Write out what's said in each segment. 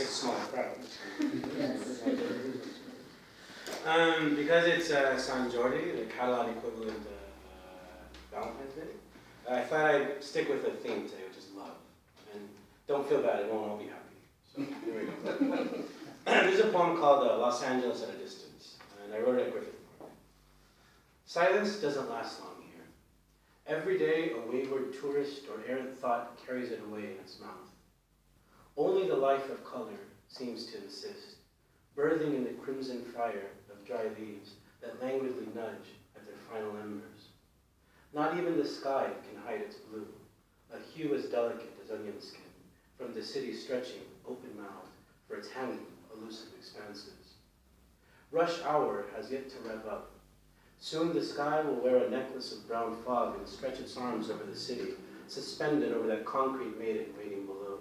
a smaller crowd. Because it's San Jordi, the Catalan equivalent of Valentine's Day, I thought I'd stick with a theme today, which is love. And don't feel bad, it won't all be happy. So here we go. There's a poem called Los Angeles at a Distance, and I wrote it at Griffith Park. Silence doesn't last long here. Every day a wayward tourist or errant thought carries it away in its mouth. Only the life of color seems to insist, birthing in the crimson fire of dry leaves that languidly nudge at their final embers. Not even the sky can hide its blue, a hue as delicate as onion skin, from the city stretching open-mouthed for its hanging, elusive expanses. Rush hour has yet to rev up. Soon the sky will wear a necklace of brown fog and stretch its arms over the city, suspended over that concrete maiden waiting below.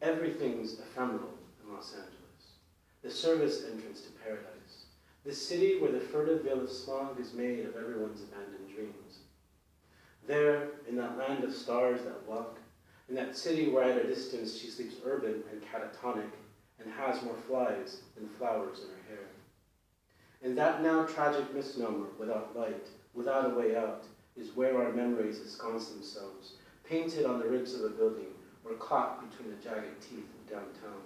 Everything's ephemeral in Los Angeles. The service entrance to paradise. The city where the furtive veil of smog is made of everyone's abandoned dreams. There, in that land of stars that walk, in that city where at a distance she sleeps urban and catatonic and has more flies than flowers in her hair. In that now tragic misnomer, without light, without a way out, is where our memories ensconce themselves, painted on the ribs of a building or caught between the jagged teeth of downtown.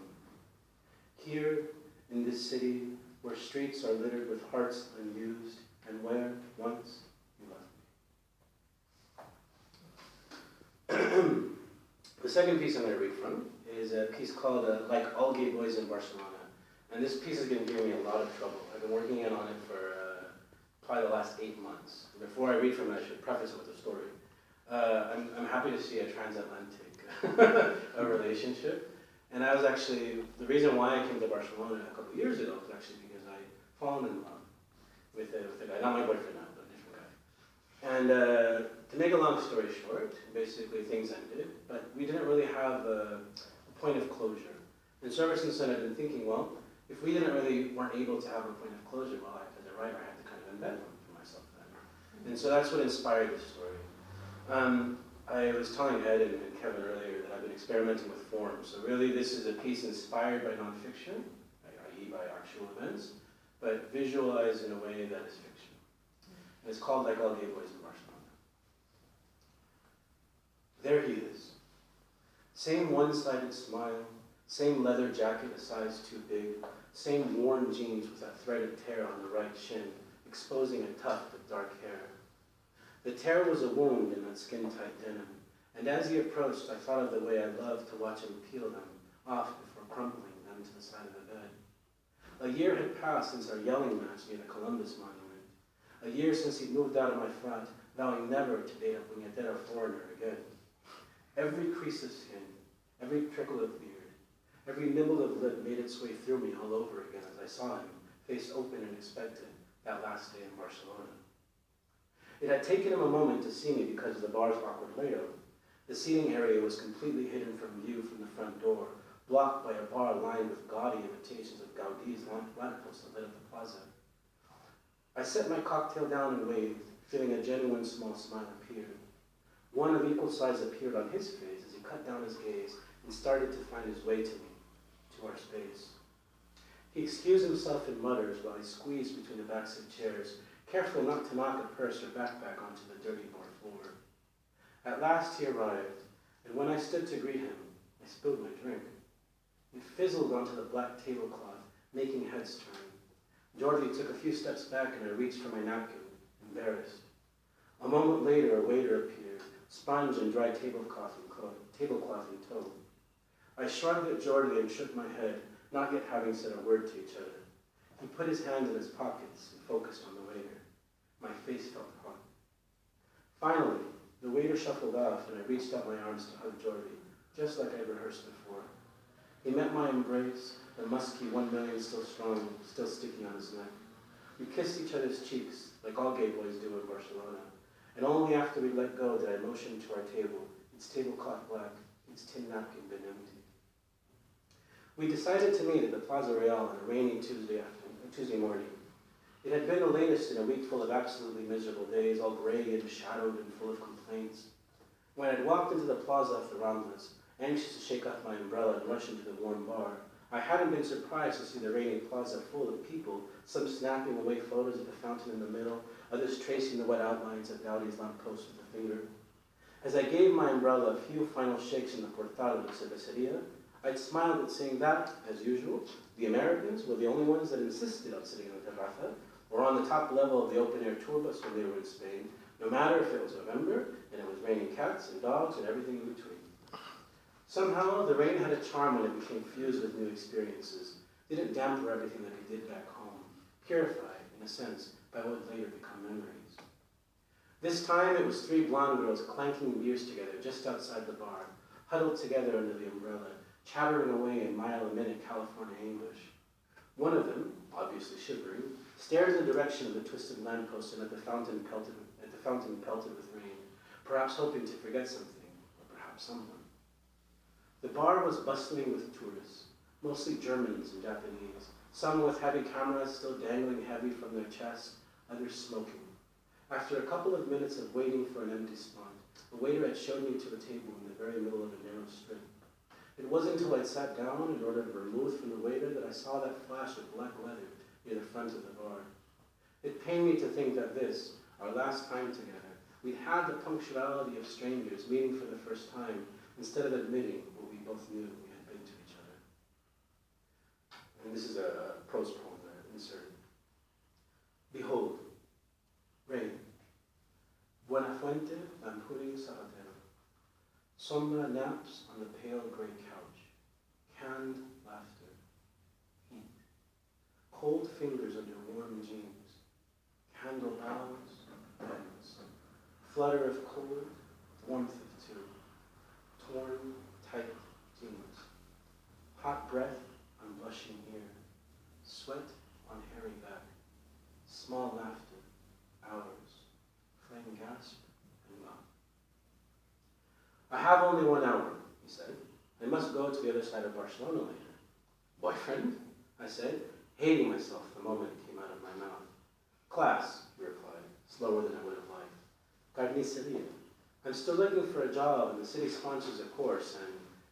Here, in this city, where streets are littered with hearts unused, and where, once, you left me. The second piece I'm going to read from is a piece called Like All Gay Boys in Barcelona. And this piece has been giving me a lot of trouble. I've been working on it for probably the last 8 months. And before I read from it, I should preface it with a story. I'm happy to see a transatlantic relationship. And I was actually, the reason why I came to Barcelona a couple of years ago was actually because I'd fallen in love with a guy, not my boyfriend now, but a different guy. And to make a long story short, basically things ended, but we didn't really have a point of closure. And so ever since then I've been thinking, well, if we weren't able to have a point of closure, well, as a writer, I had to kind of invent one for myself then. And so that's what inspired this story. I was telling Ed and Kevin earlier that I've been experimenting with form. So really this is a piece inspired by nonfiction, i.e. by actual events, but visualized in a way that is fiction. And it's called Like All Gay Boys in Barcelona. There he is. Same one-sided smile, same leather jacket a size too big, same worn jeans with that threaded tear on the right shin, exposing a tuft of dark hair. The tear was a wound in that skin-tight denim, and as he approached, I thought of the way I loved to watch him peel them off before crumpling them to the side of the bed. A year had passed since our yelling match near the Columbus Monument. A year since he moved out of my flat, vowing never to date a puñetera foreigner again. Every crease of skin, every trickle of beard, every nibble of lip made its way through me all over again as I saw him, face open and expectant, that last day in Barcelona. It had taken him a moment to see me because of the bar's awkward layout. The seating area was completely hidden from view from the front door, blocked by a bar lined with gaudy imitations of Gaudi's lampposts that lit up the plaza. I set my cocktail down and waved, feeling a genuine small smile appear. One of equal size appeared on his face as he cut down his gaze and started to find his way to me, to our space. He excused himself in mutters while he squeezed between the backs of chairs, careful not to knock a purse or backpack onto the dirty bar floor. At last he arrived, and when I stood to greet him, I spilled my drink. It fizzled onto the black tablecloth, making heads turn. Jordi took a few steps back and I reached for my napkin, embarrassed. A moment later, a waiter appeared, sponge and dry tablecloth in tow. I shrugged at Jordi and shook my head, not yet having said a word to each other. He put his hands in his pockets and focused on the waiter. My face felt hot. Finally, the waiter shuffled off and I reached out my arms to hug Jordi, just like I rehearsed before. He met my embrace, the musky 1 million still strong, still sticky on his neck. We kissed each other's cheeks, like all gay boys do in Barcelona, and only after we let go did I motion to our table, its tablecloth black, its tin napkin bin empty. We decided to meet at the Plaza Real on a rainy Tuesday morning. It had been the latest in a week full of absolutely miserable days, all gray and shadowed and full of complaints. When I'd walked into the plaza off the Ramblas, anxious to shake off my umbrella and rush into the warm bar. I hadn't been surprised to see the rainy plaza full of people, some snapping away photos of the fountain in the middle, others tracing the wet outlines of Gaudi's lamppost with a finger. As I gave my umbrella a few final shakes in the portal of the cerveceria, I'd smiled at seeing that, as usual, the Americans were the only ones that insisted on sitting on the terraza or on the top level of the open-air tour bus when they were in Spain, no matter if it was November and it was raining cats and dogs and everything in between. Somehow, the rain had a charm when it became fused with new experiences. It didn't damper everything that it did back home, purified, in a sense, by what would later become memories. This time, it was three blonde girls clanking beers together just outside the bar, huddled together under the umbrella, chattering away in mile-a-minute California English. One of them, obviously shivering, stared in the direction of the twisted lamppost and at the fountain pelted with rain, perhaps hoping to forget something, or perhaps someone. The bar was bustling with tourists, mostly Germans and Japanese, some with heavy cameras still dangling heavy from their chests, others smoking. After a couple of minutes of waiting for an empty spot, the waiter had shown me to a table in the very middle of a narrow strip. It wasn't until I'd sat down in order to remove from the waiter that I saw that flash of black leather near the front of the bar. It pained me to think that this, our last time together, we'd had the punctuality of strangers meeting for the first time instead of admitting what we both knew we had been to each other. And this is a prose poem that I inserted. Behold, rain. Buena fuente, lampuring sabatero. Sombra naps on the pale gray couch. Canned laughter. Heat. Cold fingers under warm jeans. Candle boughs, bends. Flutter of cold, warmth of two. Torn, tight jeans. Hot breath on blushing ear. Sweat on hairy back. Small laughter, hours. Flame gasp and laugh. I have only 1 hour, he said. I must go to the other side of Barcelona later. Boyfriend? I said, hating myself the moment it came out of my mouth. Class, he replied, slower than I would have liked. Carniceria. I'm still looking for a job and the city sponsors a course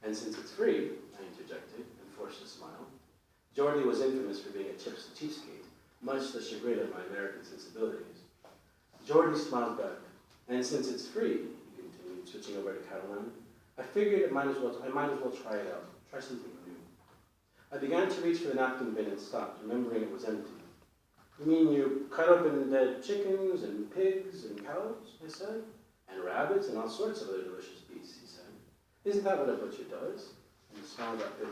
and since it's free, I interjected and forced a smile. Jordi was infamous for being a cheapskate, much to the chagrin of my American sensibilities. Jordi smiled back, and since it's free, he continued, switching over to Catalan, I figured I might as well try it out, try something new. I began to reach for the napkin bin and stopped, remembering it was empty. You mean you cut open dead chickens and pigs and cows, I said, and rabbits and all sorts of other delicious beasts, he said. Isn't that what a butcher does? And the smile got bigger.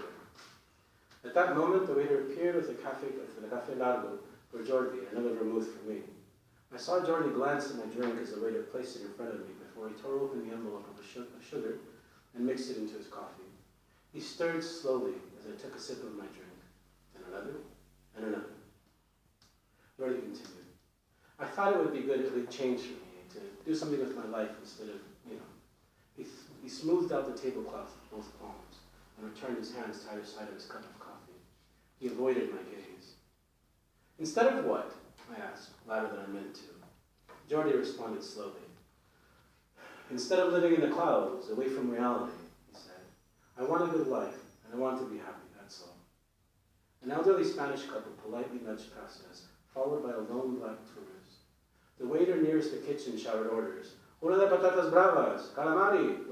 At that moment, the waiter appeared with the café largo for Jordi and another vermouth for me. I saw Jordi glance at my drink as the waiter placed it in front of me before he tore open the envelope of sugar and mixed it into his coffee. He stirred slowly as I took a sip of my drink, and another, and another. Jordi continued. I thought it would be good if we'd change for me, to do something with my life instead of, He smoothed out the tablecloth with both palms and returned his hands to either side of his cup of coffee. He avoided my gaze. Instead of what? I asked, louder than I meant to. Jordi responded slowly. Instead of living in the clouds, away from reality, he said, I want a good life, and I want to be happy, that's all. An elderly Spanish couple politely nudged past us, followed by a lone black tourist. The waiter nearest the kitchen shouted orders, Una de patatas bravas, calamari,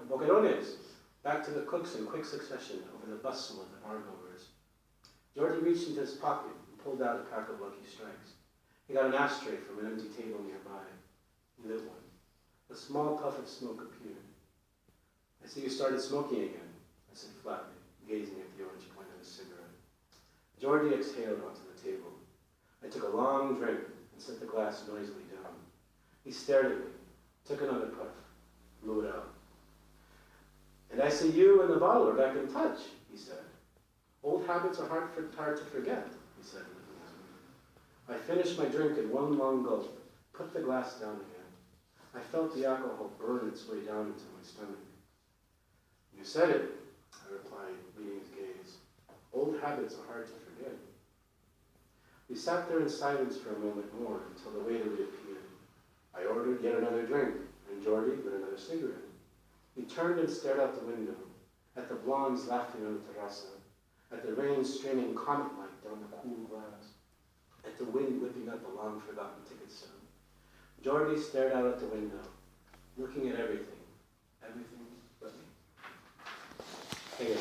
boquerones, back to the cooks in quick succession over the bustle of the bar-goers. Jordi reached into his pocket and pulled out a pack of Lucky Strikes. He got an ashtray from an empty table nearby. He lit one. A small puff of smoke appeared. I see you started smoking again, I said flatly, gazing at the orange point of his cigarette. Jordi exhaled onto the table. I took a long drink and set the glass noisily down. He stared at me, took another puff, blew it out. And I see you and the bottle are back in touch, he said. Old habits are hard to forget, he said, looking at me. I finished my drink in one long gulp, put the glass down again. I felt the alcohol burn its way down into my stomach. You said it, I replied, meeting his gaze. Old habits are hard to forget. We sat there in silence for a moment more until the waiter reappeared. I ordered yet another drink, and Jordi lit another cigarette. He turned and stared out the window. at the blondes laughing on the terraza, at the rain streaming comet-like down the cool glass, at the wind whipping up a long-forgotten ticket stub. Jordy stared out at the window, looking at everything but me. Hey,